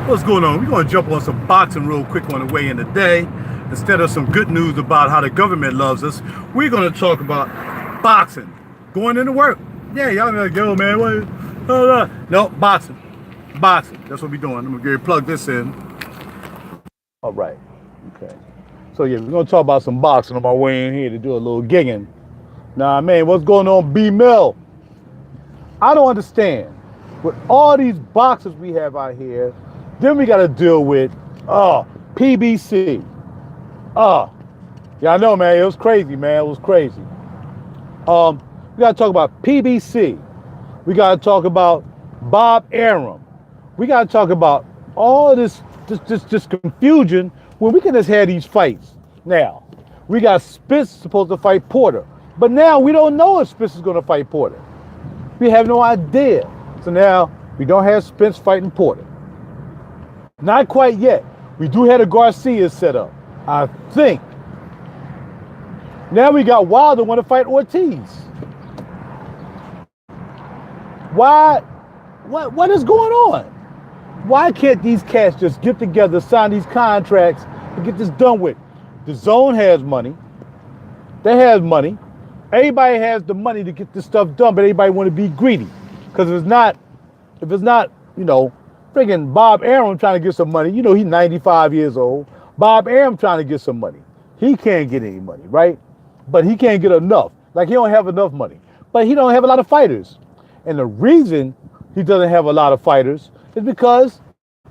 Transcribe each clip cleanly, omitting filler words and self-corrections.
What's going on? We're going to jump on some boxing real quick on the way in today. Instead of some good news about how the government loves us, we're going to talk about boxing. Going into work. Yeah, y'all gonna go, man. What? No, boxing. Boxing. That's what we're doing. I'm going to plug this in. All right. Okay. So, yeah, we're going to talk about some boxing on my way in here to do a little gigging. Nah, man, what's going on, B-Mill? I don't understand. With all these boxers we have out here, then we got to deal with PBC. Yeah, I know, man. It was crazy, man. It was crazy. We got to talk about PBC. We got to talk about Bob Arum. We got to talk about all this confusion when we can just have these fights. Now, we got Spence supposed to fight Porter, but now we don't know if Spence is going to fight Porter. We have no idea. So now we don't have Spence fighting Porter. Not quite yet. We do have the Garcias set up, I think. Now we got Wilder want to fight Ortiz. Why? What is going on? Why can't these cats just get together, sign these contracts, and get this done with? The Zone has money. They have money. Everybody has the money to get this stuff done, but everybody want to be greedy. Because if it's not, you know, friggin' Bob Arum trying to get some money, you know, he's 95 years old. Bob Arum trying to get some money. He can't get any money, right? But he can't get enough. Like, he don't have enough money. But he don't have a lot of fighters. And the reason he doesn't have a lot of fighters is because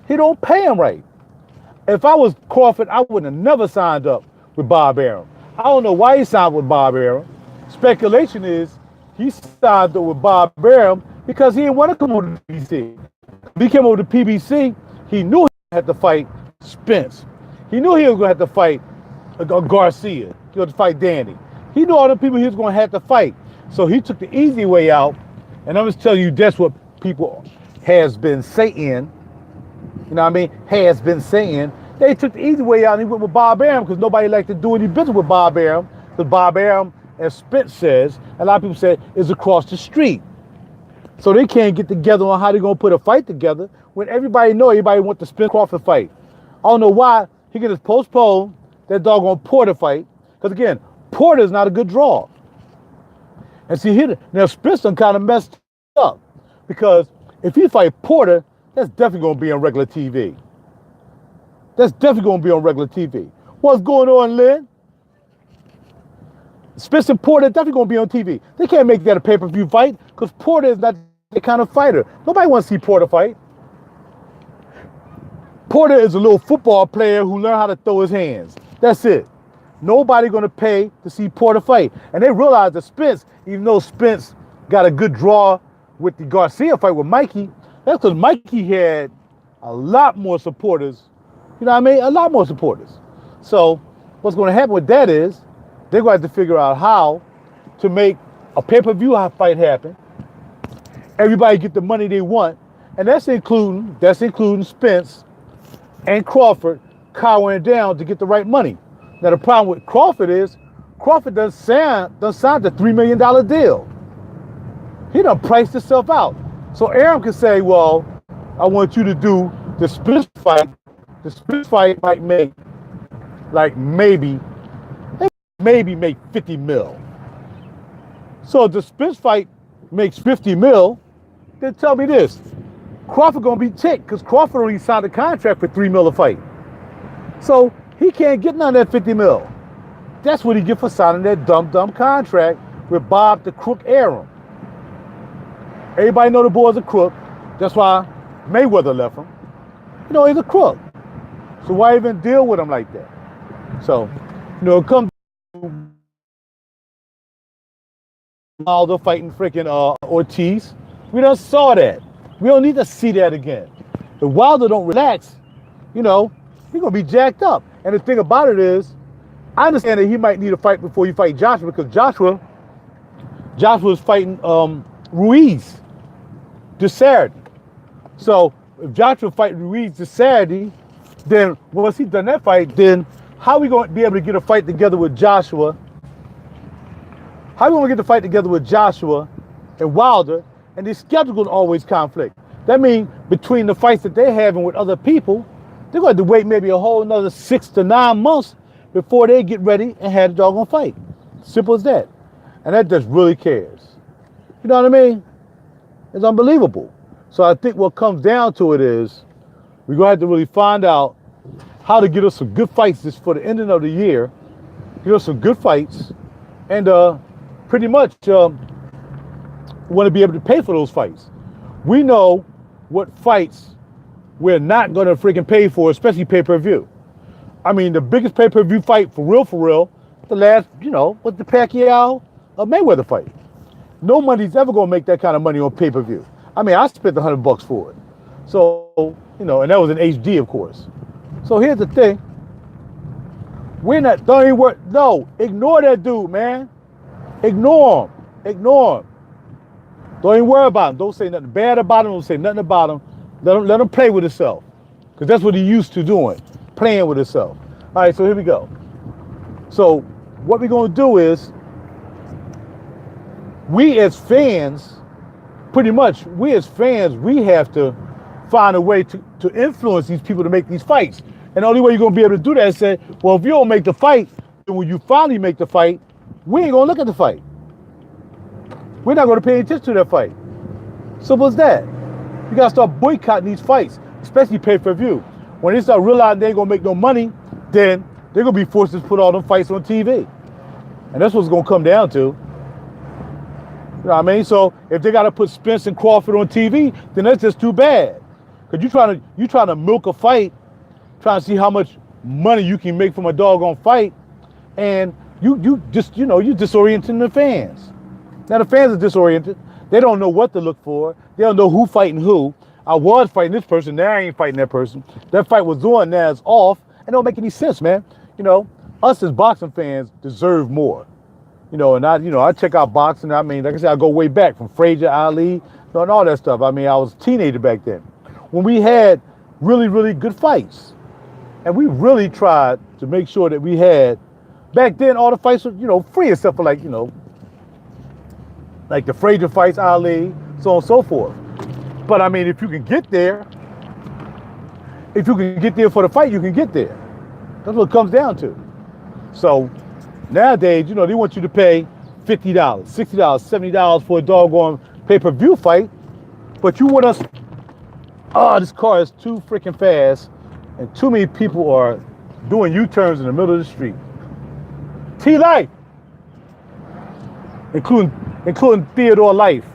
he don't pay them right. If I was Crawford, I wouldn't have never signed up with Bob Arum. I don't know why he signed with Bob Arum. Speculation is he signed up with Bob Arum because he didn't want to come over to PBC. When he came over to PBC, he knew he had to fight Spence. He knew he was going to have to fight Garcia. He had to fight Danny. He knew all the people he was going to have to fight. So he took the easy way out. And I'm just telling you, that's what people has been saying. You know what I mean? Has been saying. They took the easy way out and he went with Bob Arum because nobody liked to do any business with Bob Arum. Because Bob Arum, as Spence says, a lot of people say, is across the street. So they can't get together on how they're going to put a fight together when everybody wants the Spence Crawford fight. I don't know why he can just postpone that doggone Porter fight. Because again, Porter is not a good draw. And see, now Spence done kind of messed up. Because if he fight Porter, that's definitely going to be on regular TV. That's definitely going to be on regular TV. What's going on, Lynn? Spence and Porter definitely going to be on TV. They can't make that a pay-per-view fight because Porter is not the kind of fighter. Nobody wants to see Porter fight. Porter is a little football player who learned how to throw his hands. That's it. Nobody going to pay to see Porter fight. And they realize that Spence, even though Spence got a good draw with the Garcia fight with Mikey, that's because Mikey had a lot more supporters. You know what I mean? A lot more supporters. So what's going to happen with that is they're going to have to figure out how to make a pay-per-view fight happen. Everybody get the money they want. And that's including Spence and Crawford cowering down to get the right money. Now, the problem with Crawford is Crawford done signed the $3 million deal. He done priced himself out. So Arum can say, well, I want you to do the Spence fight. The Spence fight might make like maybe make 50 mil. So if the Spence fight makes 50 mil, then tell me this. Crawford gonna be ticked because Crawford already signed a contract for 3 mil a fight. So he can't get none of that 50 mil. That's what he get for signing that dumb contract with Bob the Crook Arum. Everybody know the boy's a crook. That's why Mayweather left him. You know, he's a crook. So why even deal with him like that? So, you know, it comes to Wilder fighting freaking Ortiz. We done saw that. We don't need to see that again. If Wilder don't relax, you know, he's going to be jacked up. And the thing about it is, I understand that he might need a fight before you fight Joshua because Joshua's fighting Ruiz this Saturday. So if Joshua fights Ruiz this Saturday, then once he's done that fight, then how are we going to be able to get a fight together with Joshua? How are we going to get the fight together with Joshua and Wilder? And their schedules always conflict. That means between the fights that they're having with other people, they're going to have to wait maybe a whole another 6 to 9 months before they get ready and have the doggone fight. Simple as that. And that just really cares. You know what I mean? It's unbelievable. So I think what comes down to it is we're going to have to really find out how to get us some good fights just for the ending of the year. Get us some good fights. And pretty much want to be able to pay for those fights. We know what fights we're not going to freaking pay for, especially pay-per-view. I mean, the biggest pay-per-view fight for real, the last, was the Pacquiao Mayweather fight. No money's ever going to make that kind of money on pay-per-view. I mean, I spent $100 for it. So, and that was in HD, of course. So here's the thing. Ignore that dude, man. Ignore him. Don't even worry about him. Don't say nothing bad about him. Don't say nothing about him. Let him play with himself. Because that's what he used to doing, playing with himself. All right, so here we go. So what we're going to do is, we as fans, we have to find a way to influence these people to make these fights. And the only way you're going to be able to do that is say, well, if you don't make the fight, then when you finally make the fight, we ain't going to look at the fight. We're not going to pay attention to that fight. Simple as that. You got to start boycotting these fights, especially pay-per-view. When they start realizing they ain't going to make no money, then they're going to be forced to put all them fights on TV. And that's what it's going to come down to. You know what I mean? So if they got to put Spence and Crawford on TV, then that's just too bad. Because you trying to milk a fight, trying to see how much money you can make from a doggone fight, and you disorienting the fans. Now the fans are disoriented. They don't know what to look for. They don't know who fighting who. I was fighting this person, now I ain't fighting that person. That fight was on, now it's off. It don't make any sense, man. Us as boxing fans deserve more. And I check out boxing. I mean, like I said, I go way back from Frazier, Ali, and all that stuff. I mean, I was a teenager back then when we had really, really good fights. And we really tried to make sure that we had, back then, all the fights were, free except for like the Frazier fights, Ali, so on and so forth. But I mean, if you can get there for the fight, you can get there. That's what it comes down to. So nowadays, they want you to pay $50, $60, $70 for a doggone pay-per-view fight. But you want us, this car is too freaking fast and too many people are doing U-turns in the middle of the street. T-Life, including Theodore Life.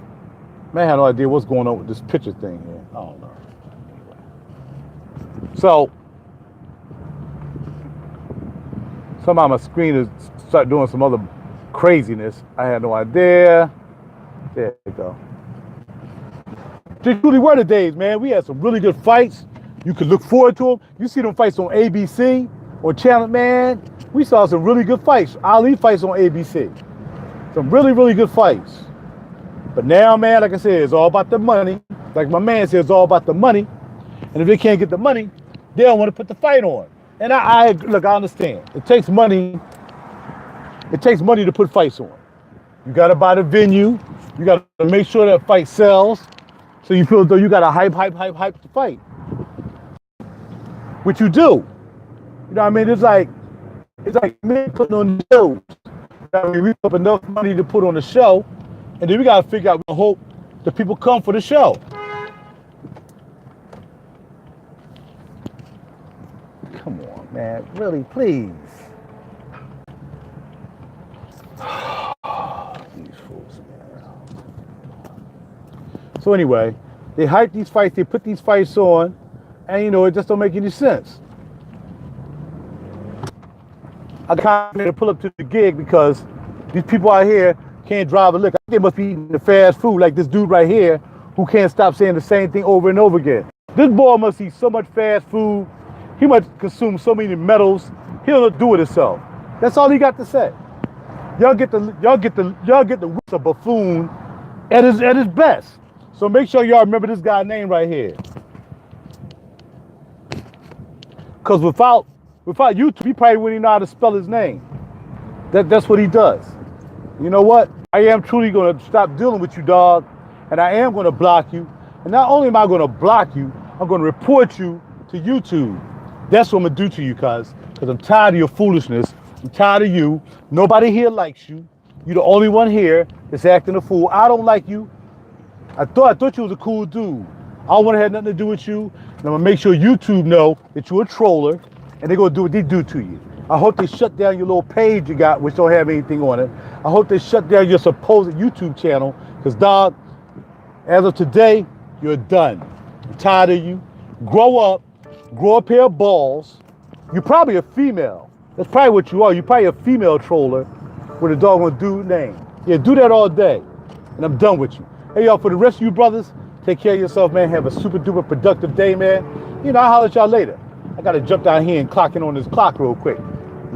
Man, I have no idea what's going on with this picture thing here. I don't know. So, somehow my screen is start doing some other craziness. I had no idea. There you go. They truly were the days, man. We had some really good fights. You could look forward to them. You see them fights on ABC, on Channel, man. We saw some really good fights. Ali fights on ABC. Some really, really good fights. But now, man, like I said, it's all about the money. Like my man said, it's all about the money. And if they can't get the money, they don't want to put the fight on. And I understand. It takes money. It takes money to put fights on. You got to buy the venue. You got to make sure that fight sells. So you feel as though you got to hype the fight. Which you do. You know what I mean? It's like me putting on the shows. I mean, we put up enough money to put on the show, and then we got to figure out, we hope the people come for the show. Come on, man. Really, please. These fools, man. So anyway, they hype these fights, they put these fights on, and it just don't make any sense. I kind of pull up to the gig because these people out here can't drive a lick. I think they must be eating the fast food like this dude right here who can't stop saying the same thing over and over again. This boy must eat so much fast food. He must consume so many metals. He'll do it himself. That's all he got to say. Y'all get the wits of buffoon at his best. So make sure y'all remember this guy's name right here. Because without YouTube, he probably wouldn't even know how to spell his name. That's what he does. You know what? I am truly going to stop dealing with you, dog. And I am going to block you. And not only am I going to block you, I'm going to report you to YouTube. That's what I'm going to do to you, cuz I'm tired of your foolishness. I'm tired of you. Nobody here likes you. You're the only one here that's acting a fool. I don't like you. I thought you was a cool dude. I don't want to have nothing to do with you. And I'm going to make sure YouTube know that you're a troller, and they're going to do what they do to you. I hope they shut down your little page you got, which don't have anything on it. I hope they shut down your supposed YouTube channel, because, dog, as of today, you're done. I'm tired of you. Grow up. Grow a pair of balls. You're probably a female. That's probably what you are. You're probably a female troller with a doggone dude name. Yeah, do that all day. And I'm done with you. Hey, y'all, for the rest of you brothers, take care of yourself, man. Have a super duper productive day, man. I'll holler at y'all later. I got to jump down here and clock in on this clock real quick.